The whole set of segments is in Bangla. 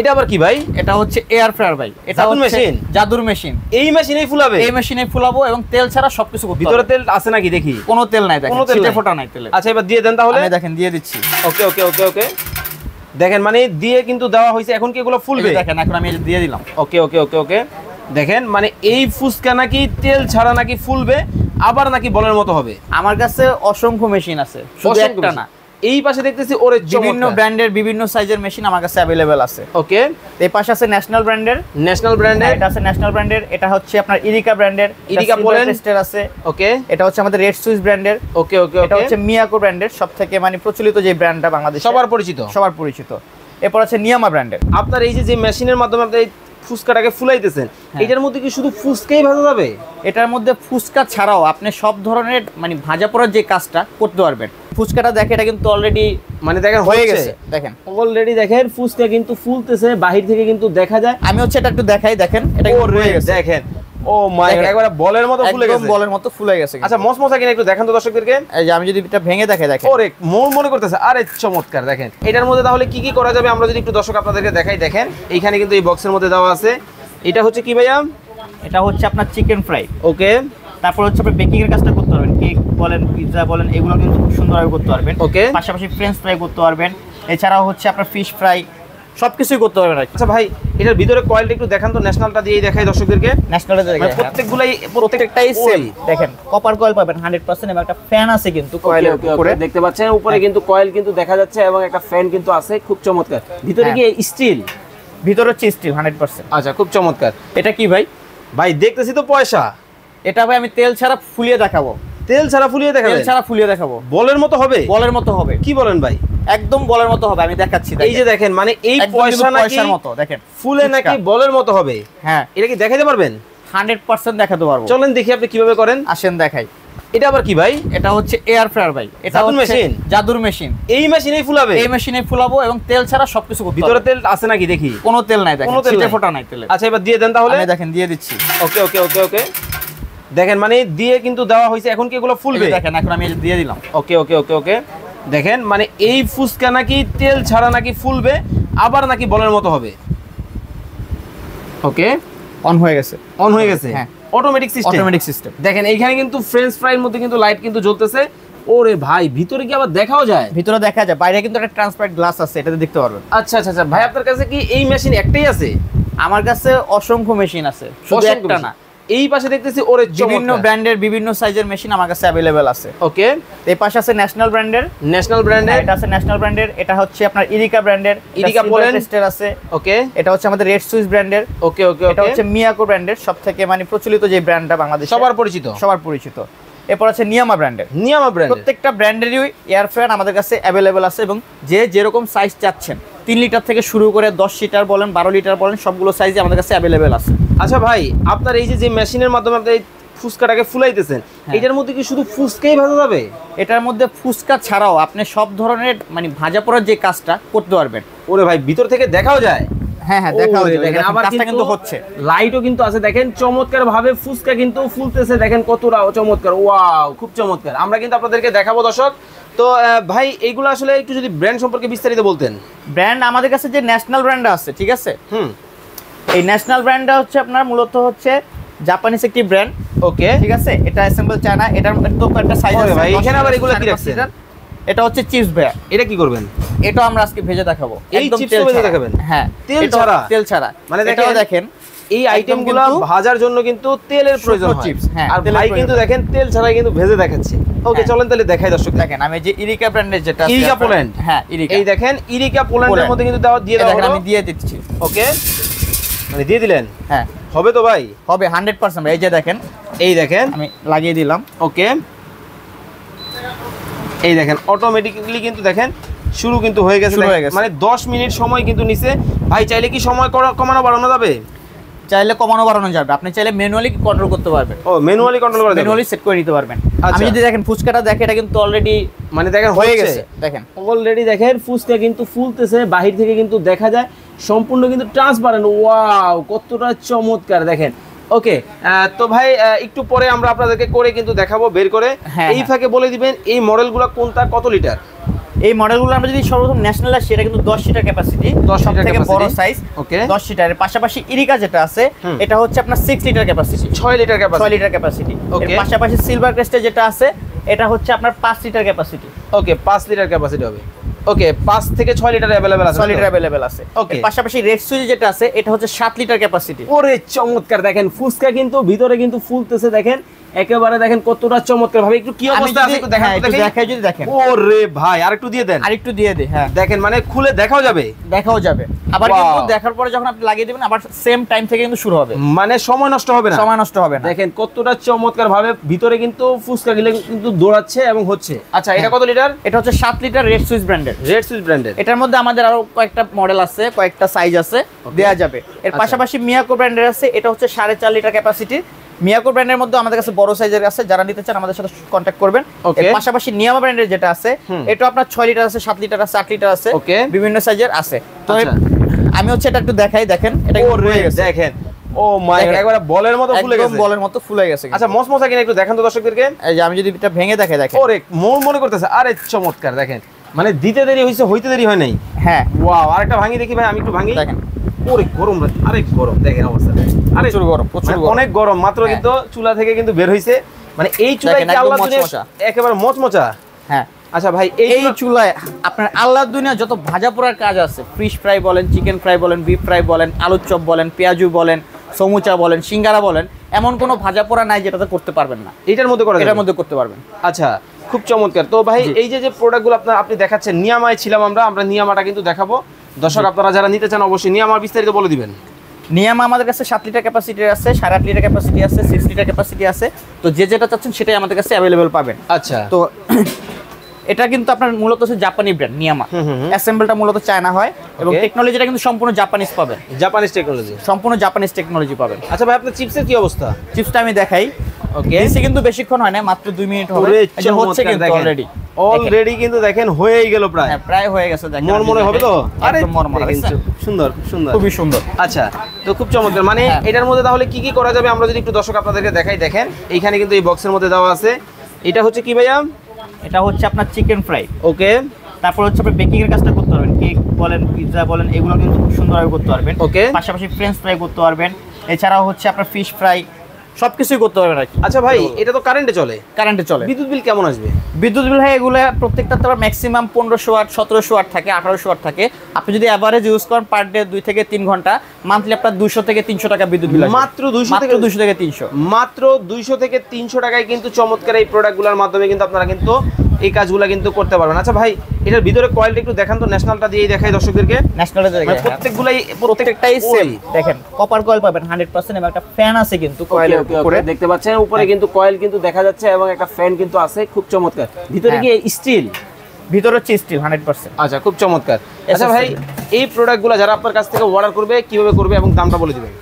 এটা আবার কি ভাই? এটা হচ্ছে এয়ার ফ্রায়ার ভাই। এটা জাদুর মেশিন। জাদুর মেশিন। এই মেশিনেই ফুলাবে? এই মেশিনেই ফুলাবো এবং তেল ছাড়া সবকিছু করতে ভিতরে তেল আছে নাকি দেখি? কোনো তেল নাই, দেখেন ছিটে ফোঁটা নাই তেল। আচ্ছা এবার দিয়ে দেন তাহলে। আমি দেখেন দিয়ে দিচ্ছি। ওকে ওকে ওকে ওকে দেখেন মানে দিয়ে কিন্তু দেওয়া হয়েছে, এখন কি এগুলো ফুলবে? দেখেন এখন আমি দিয়ে দিলাম। ওকে ওকে ওকে ওকে দেখেন মানে এই ফুসকা নাকি তেল ছাড়া নাকি ফুলবে, আবার নাকি বলের মতো হবে। আমার কাছে অসংখ্য মেশিন আছে, শুধু একটা না। এই পাশে দেখতেছি ওরে বিভিন্ন ব্র্যান্ডের বিভিন্ন সাইজের মেশিন আমার কাছে अवेलेबल আছে। ওকে এই পাশে আছে ন্যাশনাল ব্র্যান্ডের। এটা আছে ন্যাশনাল ব্র্যান্ডের। এটা হচ্ছে আপনার ইরিকা ব্র্যান্ডের। ইরিকা বলেন টেস্টার আছে। ওকে এটা হচ্ছে আমাদের রেড সুইস ব্র্যান্ডের। ওকে ওকে এটা হচ্ছে মিয়াকো ব্র্যান্ডের, সবথেকে মানে প্রচলিত যে ব্র্যান্ডটা বাংলাদেশে সবার পরিচিত। এরপর আছে নিয়ামা ব্র্যান্ডের। আপনার এই যে মেশিনের মাধ্যমে আপনি ফুসকাটাকে ফুলাইতেছেন, এটার মধ্যে কি শুধু ফুসকাই ভাজা যাবে? এটার মধ্যে ফুসকা ছাড়াও আপনি সব ধরনের মানে ভাজা পোড়ার যে কাজটা করতে পারবেন। ফুসকাটা দেখে এটা কিন্তু অলরেডি মানে দেখেন হয়ে গেছে। দেখেন অলরেডি দেখেন ফুসকা কিন্তু ফুলতেছে, বাহির থেকে কিন্তু দেখা যায়। আমি হচ্ছে এটা একটু দেখাই, দেখেন এটা হয়ে গেছে। দেখেন ও মাই গড, একবারে বলের মতো ফুলে গেছে। একদম বলের মতো ফুলে গেছে। আচ্ছা মসমসা কিনা একটু দেখান তো দর্শকদেরকে। এই যে আমি যদি এটা ভেঙে দেখাই, দেখেন ওরে মনে করতেছে আরে চমৎকার। দেখেন এটার মধ্যে তাহলে কি কি করা যাবে আমরা যদি একটু দর্শক আপনাদেরকে দেখাই। দেখেন এইখানে কিন্তু এই বক্সের মধ্যে দেওয়া আছে। এটা হচ্ছে কি ভাইয়া? এটা হচ্ছে আপনার চিকেন ফ্রাই। ওকে তারপর হচ্ছে আপনি বেকিং এর কাজটা করতে পারবেন, কেক বলেন পিৎজা বলেন এগুলো কিন্তু খুব সুন্দরভাবে করতে পারবেন। ওকে পাশাপাশি ফ্রেঞ্চ ফ্রাই করতে পারবেন, এছাড়াও হচ্ছে আপনার ফিশ ফ্রাই সবকিছুই করতে পারবেন। আচ্ছা ভাই এটার ভিতরে কয়েলটা একটু দেখান তো, ন্যাশনালটা দিয়েই দেখাই দর্শকদেরকে। ন্যাশনালটা দেখেন প্রত্যেকটাই সেম। দেখেন কপার কয়েল পাবেন 100% এবং একটা ফ্যান আছে কিন্তু কয়েলের উপরে দেখতে পাচ্ছেন, উপরে কিন্তু কয়েল কিন্তু দেখা যাচ্ছে এবং একটা ফ্যান কিন্তু আছে, খুব চমৎকার। ভিতরে কি স্টিল? ভিতরে হচ্ছে স্টিল 100%। আচ্ছা খুব চমৎকার। এটা কি ভাই? ভাই দেখতেছি তো পয়সা। এটা ভাই আমি তেল ছাড়া ফুলিয়ে দেখাবো। তেল ছাড়া ফুলিয়ে দেখাবেন? তেল ছাড়া ফুলিয়ে দেখাবো। বলের মতো হবে? বলের মতো হবে। কি বলেন ভাই? একদম বলের মতো হবে, আমি দেখাচ্ছি। এই যে দেখেন মানে এই পয়সা নাকি পয়সার মতো, দেখেন ফুলে নাকি বলের মতো হবে। হ্যাঁ এটা কি দেখাইতে পারবেন? 100% দেখাতে পারবো। চলেন দেখি আপনি কিভাবে করেন। আসেন দেখাই। এটা আবার কি ভাই? এটা হচ্ছে এয়ার ফ্রায়ার ভাই। এটা জাদুর মেশিন। জাদুর মেশিন। এই মেশিনেই ফুলাবে? এই মেশিনেই ফুলাবো এবং তেল ছাড়া সবকিছু করতে ভিতরে তেল আছে নাকি দেখি? কোনো তেল নাই, দেখেন ছিটে ফোঁটা নাই তেল। আচ্ছা এবার দিয়ে দেন তাহলে। আমি দেখেন দিয়ে দিচ্ছি। ওকে ওকে ওকে ওকে দেখেন মানে দিয়ে কিন্তু দেওয়া হয়েছে, এখন কি এগুলো ফুলবে? দেখেন এখন আমি দিয়ে দিলাম। ওকে ওকে ওকে ওকে দেখেন মানে এই ফুসকা নাকি তেল ছাড়া নাকি ফুলবে, আবার নাকি বলের মতো হবে। ওকে অন হয়ে গেছে। অন হয়ে গেছে। হ্যাঁ অটোমেটিক সিস্টেম। দেখেন এইখানে কিন্তু ফ্রেঞ্চ ফ্রাইয়ের মধ্যে কিন্তু লাইট কিন্তু জ্বলতেছে। ওরে ভাই ভিতরে কি আবার দেখাও যায়? ভিতরে দেখা যায়, বাইরে কিন্তু একটা ট্রান্সপারেন্ট গ্লাস আছে, এটাতে দেখতে পারবেন। আচ্ছা আচ্ছা আচ্ছা ভাই আপনার কাছে কি এই মেশিন একটাই আছে? আমার কাছে অসংখ্য মেশিন আছে, শুধু একটা না। এই পাশে দেখতেছি ওরে বিভিন্ন ব্র্যান্ডের বিভিন্ন সাইজের মেশিন আমার কাছে अवेलेबल আছে। ওকে এই পাশে আছে ন্যাশনাল ব্র্যান্ডের। এটা আছে ন্যাশনাল ব্র্যান্ডের। এটা হচ্ছে আপনার ইরিকা ব্র্যান্ডের। ইরিকা বলেন টেস্টার আছে। ওকে এটা হচ্ছে আমাদের রেড সুইস ব্র্যান্ডের। ওকে ওকে এটা হচ্ছে মিয়াকো ব্র্যান্ডের, সবথেকে মানে প্রচলিত যে ব্র্যান্ডটা বাংলাদেশে সবার পরিচিত। এরপর আছে নিয়ামা ব্র্যান্ডের। প্রত্যেকটা ব্র্যান্ডেরই এয়ার ফ্রায়ার আমাদের কাছে अवेलेबल আছে এবং যে যেরকম সাইজ চাচ্ছেন 3 লিটার থেকে শুরু করে 10 লিটার বলেন 12 লিটার বলেন সবগুলো সাইজই আমাদের কাছে अवेलेबल আছে। আচ্ছা ভাই আপনার এই যে মেশিনের মাধ্যমে আপনি ফুসকাটাকে ফুলাইতেছেন, এটার মধ্যে কি শুধু ফুসকাই ভাজা যাবে? এটার মধ্যে ফুসকা ছাড়াও আপনি সব ধরনের মানে ভাজা পোড়ার যে কাজটা করতে পারবেন। ওরে ভাই ভিতর থেকে দেখাও যায়? হ্যাঁ হ্যাঁ দেখা যায়। দেখেন আবার কাজটা কিন্তু হচ্ছে, লাইটও কিন্তু আছে। দেখেন চমৎকার ভাবে ফুসকা কিন্তু ফুলতেছে, দেখেন কতটা চমৎকার। ওয়াও খুব চমৎকার। আমরা কিন্তু আপনাদেরকে দেখাবো দর্শক। তো ভাই এইগুলো আসলে একটু যদি ব্র্যান্ড সম্পর্কে বিস্তারিত বলতেন। ব্র্যান্ড আমাদের কাছে যে ন্যাশনাল ব্র্যান্ড আছে, ঠিক আছে? এই ন্যাশনাল ব্র্যান্ডটা হচ্ছে আপনার মূলত হচ্ছে জাপানিজ একটি ব্র্যান্ড। ওকে ঠিক আছে, এটা অ্যাসেম্বল চায়না। এটার তো একটা সাইজ আছে ভাই। এখানে আবার এগুলো কি রাখছেন? এটা হচ্ছে চিপস ভাই। এটা কি করবেন? এটা আমরা আজকে ভেজে দেখাবো। একদম চিপস ভেজে দেখাবেন? হ্যাঁ তেল ছাড়া। মানে দেখেন এই আইটেমগুলো ভাজার জন্য কিন্তু তেলের প্রয়োজন হয়। হ্যাঁ আর ভাই কিন্তু দেখেন তেল ছাড়াই কিন্তু ভেজে দেখাচ্ছে। ওকে চলেন তাহলে দেখাই দর্শক। দেখেন আমি যে ইরিকা ব্র্যান্ডের যেটা ইরিকা পোল্যান্ড। হ্যাঁ ইরিকা। এই দেখেন ইরিকা পোল্যান্ডের মধ্যে কিন্তু দিয়ে দাও। আমি দিয়ে দিচ্ছি। ওকে মানে দিয়ে দিলেন? হ্যাঁ হবে তো ভাই? হবে 100% ভাই। এই যে দেখেন, এই দেখেন আমি লাগিয়ে দিলাম। ওকে এই দেখেন অটোমেটিক্যালি কিন্তু দেখেন শুরু কিন্তু হয়ে গেছে। মানে 10 মিনিট সময় কিন্তু নিছে। ভাই চাইলে কি সময় কমানো বাড়ানো যাবে? চাইলে কমানো বাড়ানো যাবে, আপনি চাইলে ম্যানুয়ালি কন্ট্রোল করতে পারবেন। ও ম্যানুয়ালি কন্ট্রোল করা যাবে, ম্যানুয়ালি সেট করে নিতে পারবেন। আমি যদি দেখেন ফুচকাটা দেখে এটা কিন্তু অলরেডি মানে দেখেন হয়ে গেছে। দেখেন অলরেডি দেখেন ফুচকা কিন্তু ফুলতেছে, বাহির থেকে কিন্তু দেখা যায় সম্পূর্ণ কিন্তু ট্রান্সপারেন্ট। ওয়াও কতটা চমৎকার দেখেন। ওকে তো ভাই একটু পরে আমরা আপনাদেরকে করে কিন্তু দেখাবো বের করে। এই ফাঁকে বলে দিবেন এই মডেলগুলো কোনটা কত লিটার? এই মডেলগুলো আমরা যদি সর্বপ্রথম ন্যাশনাল আসি, এটা কিন্তু 10 লিটার ক্যাপাসিটি, 10 লিটার থেকে বড় সাইজ। ওকে 10 লিটারের পাশাপাশি ইরিকা যেটা আছে এটা হচ্ছে আপনার 6 litre capacity, 6 litre capacity, 6 litre capacity. এর পাশাপাশি সিলভার ক্রেস্টে যেটা আছে এটা হচ্ছে আপনার 5 লিটার ক্যাপাসিটি। ওকে 5 লিটার ক্যাপাসিটি হবে। ওকে 5 থেকে 6 লিটার अवेलेबल আছে, 6 লিটার अवेलेबल আছে। এর পাশাপাশি রেড সুইচ যেটা আছে এটা হচ্ছে 7 লিটার ক্যাপাসিটি। ওরে চমৎকার, দেখেন ফুসকা কিন্তু ভিতরে কিন্তু ফুলতেছে, দেখেন একেবারে দেখেন কতটা চমৎকার ভাবে। একটু কি অবস্থা আছে একটু দেখেন, একটু দেখাই যদি দেখেন। ওরে ভাই আরেকটু দিয়ে দেন, আরেকটু দিয়ে দে। হ্যাঁ দেখেন মানে খুলে দেখাও যাবে, দেখাও যাবে। আবার কিন্তু দেখার পরে যখন আপনি লাগিয়ে দিবেন আবার সেম টাইম থেকে কিন্তু শুরু হবে, মানে সময় নষ্ট হবে না, সময় নষ্ট হবে না। দেখেন কতটা চমৎকার ভাবে ভিতরে কিন্তু ফুসকা গিলে কিন্তু দৌড়াচ্ছে এবং হচ্ছে। আচ্ছা এটা কত লিটার? এটা হচ্ছে 7 লিটার রেড সুইচ ব্র্যান্ডের, রেড সুইচ ব্র্যান্ডের। এটার মধ্যে আমাদের আরো কয়েকটা মডেল আছে, কয়েকটা সাইজ আছে, দেয়া যাবে। এর পাশাপাশি মিয়াকো ব্র্যান্ডের আছে, এটা হচ্ছে 4.5 লিটার ক্যাপাসিটি। মিয়াকো ব্র্যান্ডের মধ্যে আমাদের কাছে বড় সাইজের আছে, যারা নিতে চান আমাদের সাথে কন্টাক্ট করবেন। এর পাশাপাশি নিয়ামা ব্র্যান্ডের যেটা আছে এটা আপনার 6 লিটার আছে, 7 লিটার আছে, 8 লিটার আছে, বিভিন্ন সাইজের আছে। তো আমি হচ্ছে এটা একটু দেখাই, দেখেন এটা ফুলে গেছে, দেখেন ও মাই গড একবারে বলের মতো ফুলে গেছে, একদম বলের মতো ফুলে গেছে। আচ্ছা মসমসা কিনা একটু দেখান তো দর্শকদেরকে। এই যে আমি যদি এটা ভেঙে দেখাই, দেখেন ওরে মনে করতেছে, আরে চমৎকার, দেখেন মানে দিতে দেরি হইছে, হইতে দেরি হয় নাই। হ্যাঁ ওয়াও, আরেকটা ভাঙি দেখি ভাই, আমি একটু ভাঙি, দেখেন ওরে গরম, আরে গরম, দেখেন অবস্থা, আরে প্রচুর গরম, প্রচুর গরম, অনেক গরম। মাত্র কিন্তু চুলা থেকে কিন্তু বের হইছে, মানে এই চুলায় কি আল্লাহ দুনিয়া একেবারে মচমচা। হ্যাঁ আচ্ছা ভাই এই চুলায় আপনার আল্লাহর দুনিয়া যত ভাজা পোড়ার কাজ আছে, ফিশ ফ্রাই বলেন, চিকেন ফ্রাই বলেন, বিফ ফ্রাই বলেন, আলুর চপ বলেন, পেঁয়াজু বলেন, সমুচা বলেন, সিঙ্গারা বলেন, এমন কোনো ভাজা পোড়া নাই যেটাতে করতে পারবেন না, এটার মধ্যে করা, এটার মধ্যে করতে পারবেন। আচ্ছা খুব চমৎকার। তো ভাই এই যে প্রোডাক্টগুলো আপনি দেখাচ্ছেন, নিয়ামায় ছিলাম আমরা নিয়ামাটা কিন্তু দেখাবো। দর্শক আপনারা যারা নিতে চান অবশ্যই নিয়ামার বিস্তারিত বলে দিবেন। নিয়ামা আমাদের কাছে 7 লিটার ক্যাপাসিটি আছে, 8.5 লিটার ক্যাপাসিটি আছে, 6 লিটার ক্যাপাসিটি আছে। তো যে যেটা চাচ্ছেন সেটাই আমাদের কাছে অ্যাভেলেবেল পাবেন। আচ্ছা তো এটা কিন্তু আপনার মূলত হচ্ছে জাপানি ব্র্যান্ড নিয়ামা, অ্যাসেম্বলটা মূলত চায়না হয় এবং টেকনোলজিটা কিন্তু সম্পূর্ণ জাপানিজ পাবেন, জাপানিজ টেকনোলজি, সম্পূর্ণ জাপানিজ টেকনোলজি পাবেন। আচ্ছা ভাই আপনার চিপসের কি অবস্থা? চিপসটা আমি দেখাই। ওকে এসে কিন্তু বেশিক্ষণ হয় না, মাত্র 2 মিনিট হবে, এটা হচ্ছে কিন্তু অলরেডি কিন্তু দেখেন হয়েই গেল প্রায়, হ্যাঁ প্রায় হয়ে গেছে, দেখেন মরমরে হবে তো, আরে মরমরে সুন্দর সুন্দর, খুবই সুন্দর। আচ্ছা তো খুব চমৎকার, মানে এটার মধ্যে তাহলে কি কি করা যাবে আমরা যদি একটু দর্শক আপনাদেরকে দেখাই। দেখেন এইখানে কিন্তু এই বক্সের মধ্যে দেওয়া আছে, এটা হচ্ছে কি ভাইয়া? এটা হচ্ছে আপনার চিকেন ফ্রাই। ওকে তারপর হচ্ছে আপনি বেকিং এর কাজটা করতে পারবেন, কেক বলেন, পিৎজা বলেন, এগুলো কিন্তু খুব সুন্দরভাবে করতে পারবেন। ওকে পাশাপাশি ফ্রেঞ্চ ফ্রাই করতে পারবেন, এছাড়াও হচ্ছে আপনার ফিশ ফ্রাই, সবকিছুই করতে পারবেন আর কি। আচ্ছা ভাই এটা তো কারেন্টে চলে, কারেন্টে চলে, বিদ্যুৎ বিল কেমন আসবে? বিদ্যুৎ বিল হয় এগুলো প্রত্যেকটা তো ম্যাক্সিমাম 1500 ওয়াট, 1700 ওয়াট থাকে, 1800 ওয়াট থাকে। আপনি যদি এভারেজ ইউজ করেন পার ডে 2 থেকে 3 ঘন্টা, মান্থলি আপনার 200 থেকে 300 টাকা বিদ্যুৎ বিল আসবে। মাত্র 200 থেকে 300, মাত্র 200 থেকে 300 টাকায় কিন্তু চমৎকার এই প্রোডাক্টগুলোর মাধ্যমে কিন্তু আপনারা কিন্তু এই কাজগুলো কিন্তু করতে পারবেন। আচ্ছা ভাই এটার ভিতরে কয়েলটা একটু দেখান তো, ন্যাশনালটা দিয়েই দেখাই দর্শকদেরকে। ন্যাশনালটা দেখেন, প্রত্যেকটাই সেম। দেখেন কপার কয়েল পাবেন 100% এবং একটা ফ্যান আছে কিন্তু কয়েলের উপরে, দেখতে পাচ্ছেন উপরে কিন্তু কয়েল কিন্তু দেখা যাচ্ছে এবং একটা ফ্যান কিন্তু আছে, খুব চমৎকার। ভিতরে কি স্টিল? ভিতরে হচ্ছে স্টিল 100%। আচ্ছা খুব চমৎকার। আচ্ছা ভাই এই প্রোডাক্টগুলো যারা আপনার কাছ থেকে অর্ডার করবে কিভাবে করবে এবং দামটা বলে দিবেন?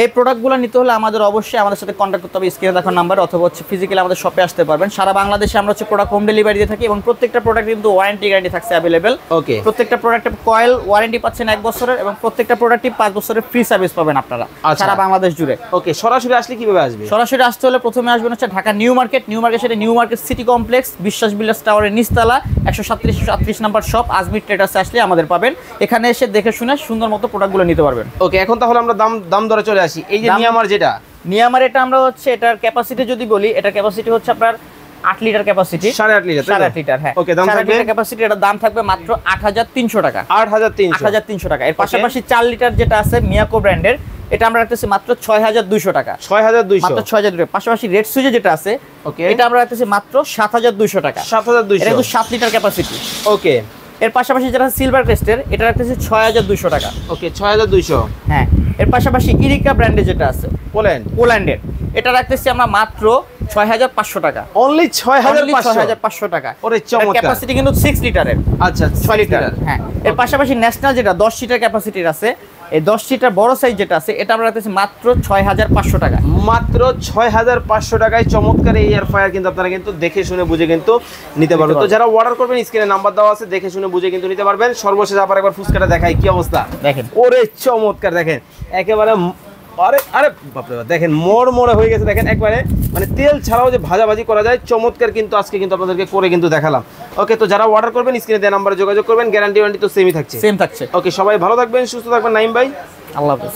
এই প্রোডাক্টগুলো নিতে হলে আমাদের অবশ্যই আমাদের সাথে কন্ট্যাক্ট করতে হবে, স্ক্রিনে দেখার নাম্বার, অথবা হচ্ছে ফিজিক্যালি আমাদের শপে আসতে পারবেন। সারা বাংলাদেশে আমরা হচ্ছে প্রোডাক্ট হোম ডেলিভারি দিয়ে থাকি এবং প্রত্যেকটা প্রোডাক্ট কিন্তু ওয়ারেন্টি গ্যারান্টি থাকছে অ্যাভেলেবেল। ওকে প্রত্যেকটা প্রোডাক্টের কয়েল ওয়ারেন্টি পাচ্ছেন 1 বছরের এবং প্রত্যেকটা প্রোডাক্টই 5 বছরের ফ্রি সার্ভিস পাবেন আপনারা সারা বাংলাদেশ জুড়ে। ওকে সরাসরি আসলে কিভাবে আসবে? সরাসরি আসতে হলে প্রথমে আসবেন হচ্ছে ঢাকা নিউ মার্কেট, সেটা নিউ মার্কেট সিটি কমপ্লেক্স, বিশ্বাস বিল্ডার্স টাওয়ারের নিচতলা 137-138 নাম্বার শপ, আজমির ট্রেডার্সে আসলে আমাদের পাবেন। এখানে এসে দেখে শুনে সুন্দর মতো প্রোডাক্টগুলো নিতে পারবেন। ওকে এখন তাহলে আমরা দাম দরে চলে আসি। এই যে যেটা নিয়ামার, এটা আমরা হচ্ছে এটার ক্যাপাসিটি যদি বলি, এটার ক্যাপাসিটি হচ্ছে আপনার 8 লিটার ক্যাপাসিটি, 8.5 লিটার, 8.5 লিটার। হ্যাঁ ওকে দাম থাকবে ক্যাপাসিটি, এটার দাম থাকবে মাত্র 8300 টাকা, 8300 টাকা। এর পাশাপাশি 4 লিটার যেটা আছে মিয়াকো ব্র্যান্ডের, এটা আমরা রাখতেছি মাত্র 6200 টাকা, 6200, মাত্র 6200। পাশাপাশি রেড সুইচে যেটা আছে ওকে এটা আমরা রাখতেছি মাত্র 7200 টাকা, 7200, এটা কিন্তু 7 লিটার ক্যাপাসিটি। ওকে এর পাশাপাশি যেটা সিলভার ক্রেস্টের, এটা রাখতেছি 6200 টাকা। ওকে 6200। হ্যাঁ এর পাশাপাশি ইরিকা ব্র্যান্ডের যেটা আছে পোল্যান্ডের, এটা রাখতেছি আমরা মাত্র 6500 টাকা, অনলি 6500 টাকা। ওরে চমৎকার, ক্যাপাসিটি কিন্তু 6 লিটারের। আচ্ছা 6 লিটার। হ্যাঁ এর পাশাপাশি ন্যাশনাল যেটা 10 লিটার ক্যাপাসিটির আছে, এই 10 লিটার বড় সাইজ যেটা আছে এটা আমরা রাখতেছি মাত্র 6500 টাকা, মাত্র 6500 টাকায় চমৎকার এই এয়ার ফ্রায়ার কিন্তু আপনারা কিন্তু দেখে শুনে বুঝে কিন্তু নিতে পারবেন। তো যারা অর্ডার করবেন স্ক্রিনে নাম্বার দেওয়া আছে, দেখে শুনে বুঝে কিন্তু নিতে পারবেন। সর্বশেষ আবার একবার ফুসকাটা দেখাই, কি অবস্থা দেখেন, ওরে চমৎকার, দেখেন একেবারে আরে আরে বাপরে বাপ, দেখেন মোড়ে হয়ে গেছে দেখেন একবারে, মানে তেল ছাড়াও যে ভাজাভাজি করা যায় চমৎকার, কিন্তু আজকে কিন্তু আপনাদেরকে করে কিন্তু দেখালাম। ওকে, তো যারা অর্ডার করবেন স্ক্রিনে দেওয়া নাম্বারে যোগাযোগ করবেন, গ্যারান্টি ওয়ারেন্টি তো সেমই থাকছে। সেম থাকছে। ওকে, সবাই ভালো থাকবেন, সুস্থ থাকবেন। নাইম ভাই, আল্লাহ হাফেজ।